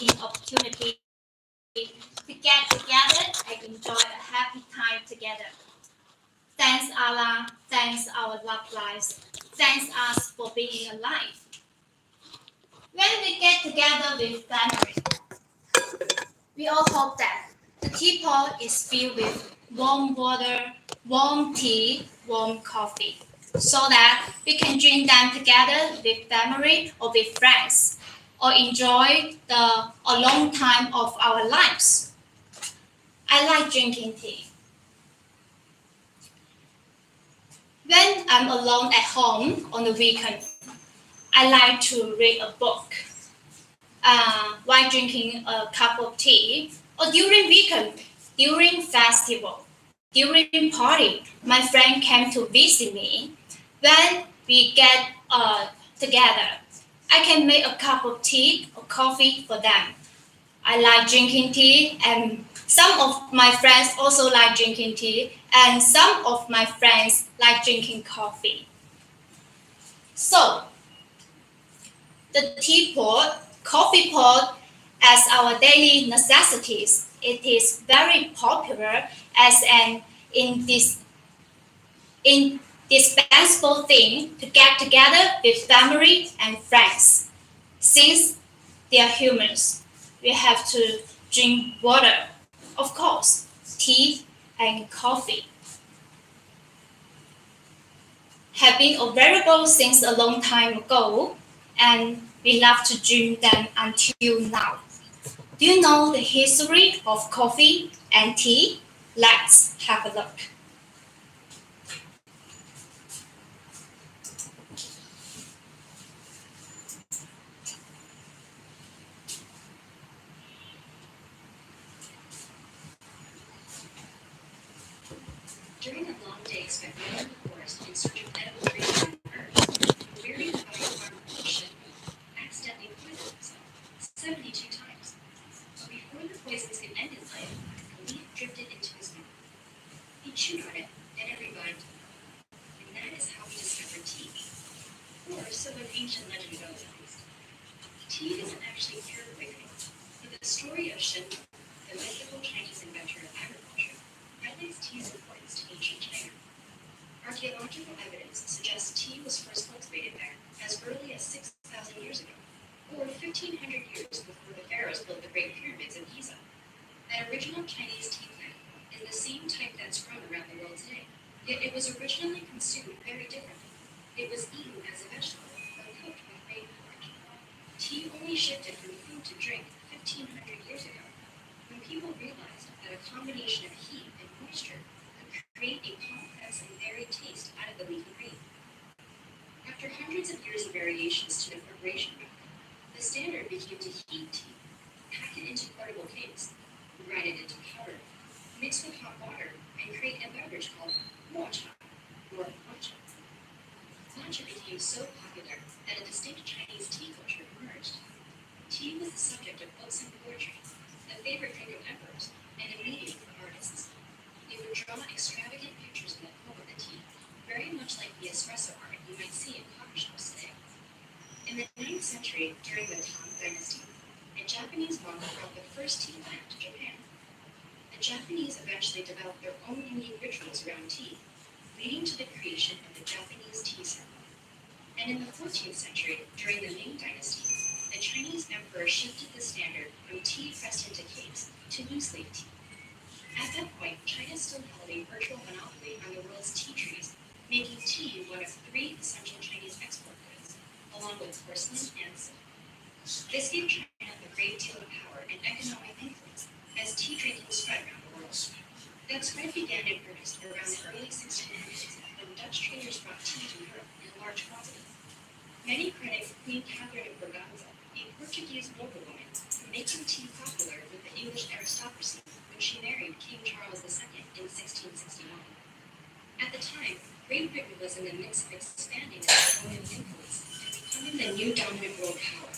drinking opportunity to get together and enjoy a happy time together. Thanks Allah, thanks our loved lives, thanks us for being alive. When we get together with family, we all hope that the teapot is filled with warm water, warm tea, warm coffee, so that we can drink them together with family or with friends, or enjoy a long time of our lives. I like drinking tea. When I'm alone at home on the weekend, I like to read a book while drinking a cup of tea, or during weekend, during festival, during party. My friend came to visit me. When we get together, I can make a cup of tea or coffee for them. I like drinking tea, and some of my friends also like drinking tea, and some of my friends like drinking coffee. So, the teapot, coffee pot, as our daily necessities, it is very popular as an indispensable thing to get together with family and friends. Since they are humans, we have to drink water, of course, tea and coffee have been available since a long time ago, and we love to drink them until now. Do you know the history of coffee and tea? Let's have a look. During a long day spent roaming the forest in search of edible trees and herbs, weary of going farm ship accidentally poisoned himself 72 times. But before the poisons could end his life, a leaf drifted into his mouth. He chewed on it, and it revived him. And that is how he discovered tea. Or so an ancient legend goes, at least. Tea isn't actually pure poison, but the story of Shen, the mythical Chinese inventor of agriculture, highlights tea's importance to ancient China. Archaeological evidence suggests tea was first cultivated there as early as 6,000 years ago, or 1,500 years before the pharaohs built the Great Pyramids in Giza. That original Chinese tea plant is the same type that's grown around the world today, yet it was originally consumed very differently. It was eaten as a vegetable or cooked with grain porridge. Tea only shifted from food to drink 1,500 years ago, when people realized that a combination of heat and moisture could create a complex and varied taste out of the leafy green. After hundreds of years of variations to the preparation method, the standard became to heat tea, pack it into portable cakes, grind it into powder, mix with hot water, and create a beverage called mocha, or matcha. Matcha became so popular that a distinct Chinese tea culture emerged. Tea was the subject of books and poetry, a favorite drink of emperors, and a medium for artists. They would draw extravagant pictures in the cup of the tea, very much like the espresso art you might see in coffee shops today. In the 9th century, during the Tang Dynasty, a Japanese monk brought the first tea plant to Japan. The Japanese eventually developed their own unique rituals around tea, leading to the creation of the Japanese tea ceremony. And in the 14th century, during the Ming Dynasty, the Chinese emperor shifted the standard from tea pressed into cakes to loose-leaf tea. At that point, China still held a virtual monopoly on the world's tea trees, making tea one of 3 essential Chinese export goods, along with porcelain and silk. This gave China a great deal of power and economic influence as tea drinking spread around the world. That spread began in earnest around the early 1600s when Dutch traders brought tea to Europe in large quantities. Many credit Queen Catherine of Braganza, a Portuguese noblewoman, for making tea popular with the English aristocracy when she married King Charles II in 1661. At the time, Great Britain was in the midst of expanding its colonial influence and becoming the new dominant world power.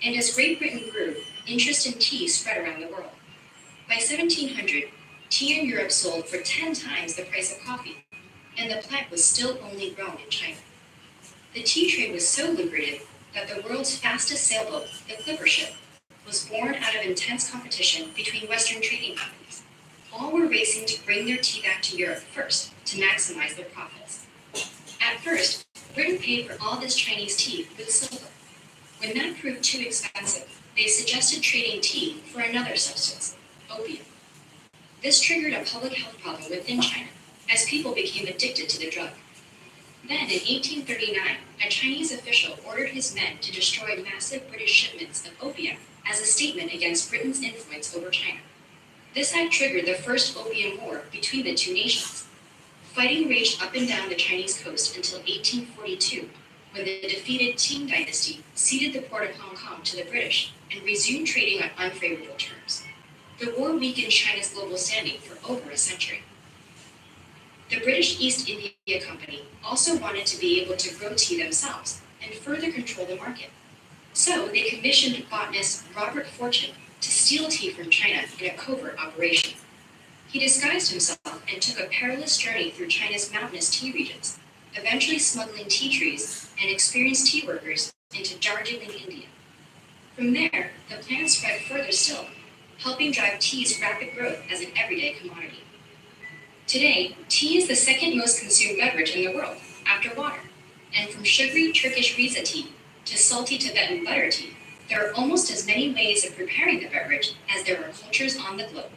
And as Great Britain grew, interest in tea spread around the world. By 1700, tea in Europe sold for 10 times the price of coffee, and the plant was still only grown in China. The tea trade was so lucrative that the world's fastest sailboat, the clipper ship, was was born out of intense competition between Western trading companies. All were racing to bring their tea back to Europe first to maximize their profits. At first, Britain paid for all this Chinese tea with silver. When that proved too expensive, they suggested trading tea for another substance, opium. This triggered a public health problem within China, as people became addicted to the drug. Then, in 1839, a Chinese official ordered his men to destroy massive British shipments of opium as a statement against Britain's influence over China. This act triggered the First Opium War between the two nations. Fighting raged up and down the Chinese coast until 1842, when the defeated Qing dynasty ceded the port of Hong Kong to the British and resumed trading on unfavorable terms. The war weakened China's global standing for over a century. The British East India Company also wanted to be able to grow tea themselves and further control the market. So they commissioned botanist Robert Fortune to steal tea from China in a covert operation. He disguised himself and took a perilous journey through China's mountainous tea regions, eventually smuggling tea trees and experienced tea workers into Darjeeling, India. From there, the plan spread further still, helping drive tea's rapid growth as an everyday commodity. Today, tea is the second most consumed beverage in the world, after water, and from sugary Turkish riza tea to salty Tibetan butter tea, there are almost as many ways of preparing the beverage as there are cultures on the globe.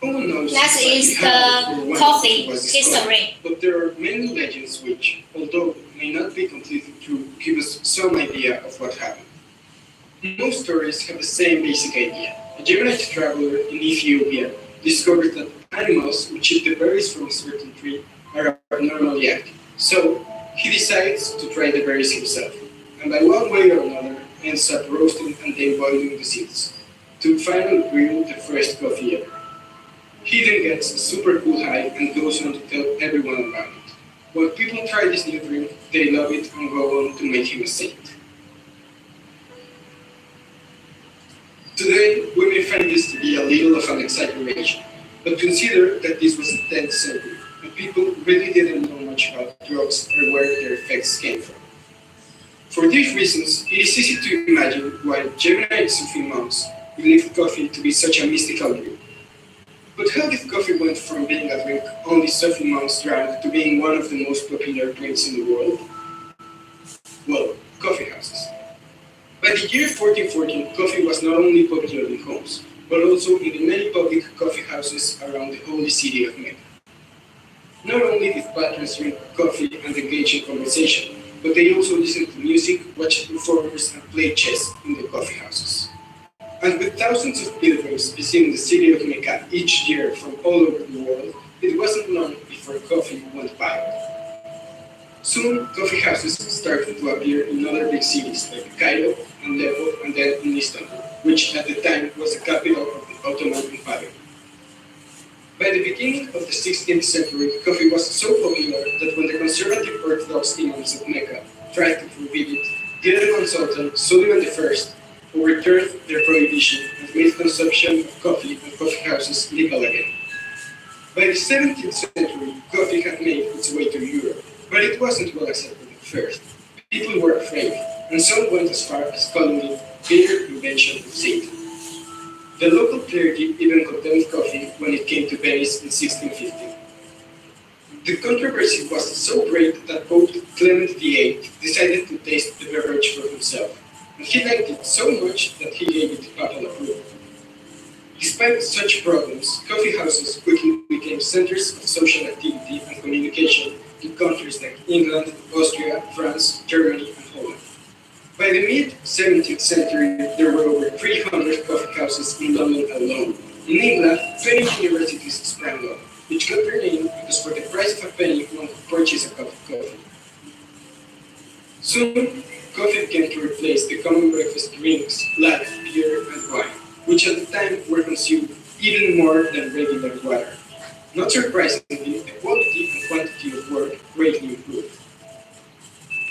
That is the coffee history. But there are many legends which, although may not be completely true, give us some idea of what happened. Most stories have the same basic idea. A Japanese traveler in Ethiopia discovered that animals which eat the berries from a certain tree are abnormally active. So he decides to try the berries himself, and by one way or another ends up roasting and then boiling the seeds, to finally brew the first coffee ever. He then gets a super cool high and goes on to tell everyone about it. When people try this new drink, they love it and go on to make him a saint. Today, we may find this to be a little of an exaggeration, but consider that this was the 10th century, and people really didn't know much about drugs or where their effects came from. For these reasons, it is easy to imagine why Javanite Sufi monks believed coffee to be such a mystical drink. But how did coffee went from being a drink only Sufi monks drank to being one of the most popular drinks in the world? Well, coffee houses. By the year 1414, coffee was not only popular in homes, but also in the many public coffee houses around the holy city of Mecca. Not only did patrons drink coffee and engage in conversation, but they also listened to music, watched performers, and played chess in the coffee houses. And with thousands of pilgrims visiting the city of Mecca each year from all over the world, it wasn't long before coffee went viral. Soon, coffee houses started to appear in other big cities like Cairo and Aleppo, and then in Istanbul, which at the time was the capital of the Ottoman Empire. By the beginning of the 16th century, coffee was so popular that when the conservative Orthodox imams of Mecca tried to forbid it, the Ottoman Sultan Suleiman I overturned their prohibition and made consumption of coffee and coffee houses legal again. By the 17th century, coffee had made its way to Europe, but it wasn't well accepted at first. People were afraid, and some went as far as calling it bitter invention of Satan. The local clergy even condemned coffee when it came to Venice in 1650. The controversy was so great that Pope Clement VIII decided to taste the beverage for himself, and he liked it so much that he gave it papal approval. Despite such problems, coffee houses quickly became centers of social activity and communication in countries like England, Austria, France, Germany, and Holland. By the mid-17th century, there were over 300 coffee houses in London alone. In England, 20 universities sprang up, which got their name because for the price of a penny, one could purchase a cup of coffee. Soon, coffee began to replace the common breakfast drinks, latte, beer, and wine, which at the time were consumed even more than regular water. Not surprisingly, the quality and quantity of work greatly improved.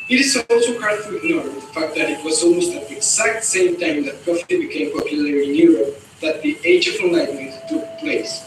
It is also hard to ignore the fact that it was almost at the exact same time that coffee became popular in Europe that the Age of Enlightenment took place.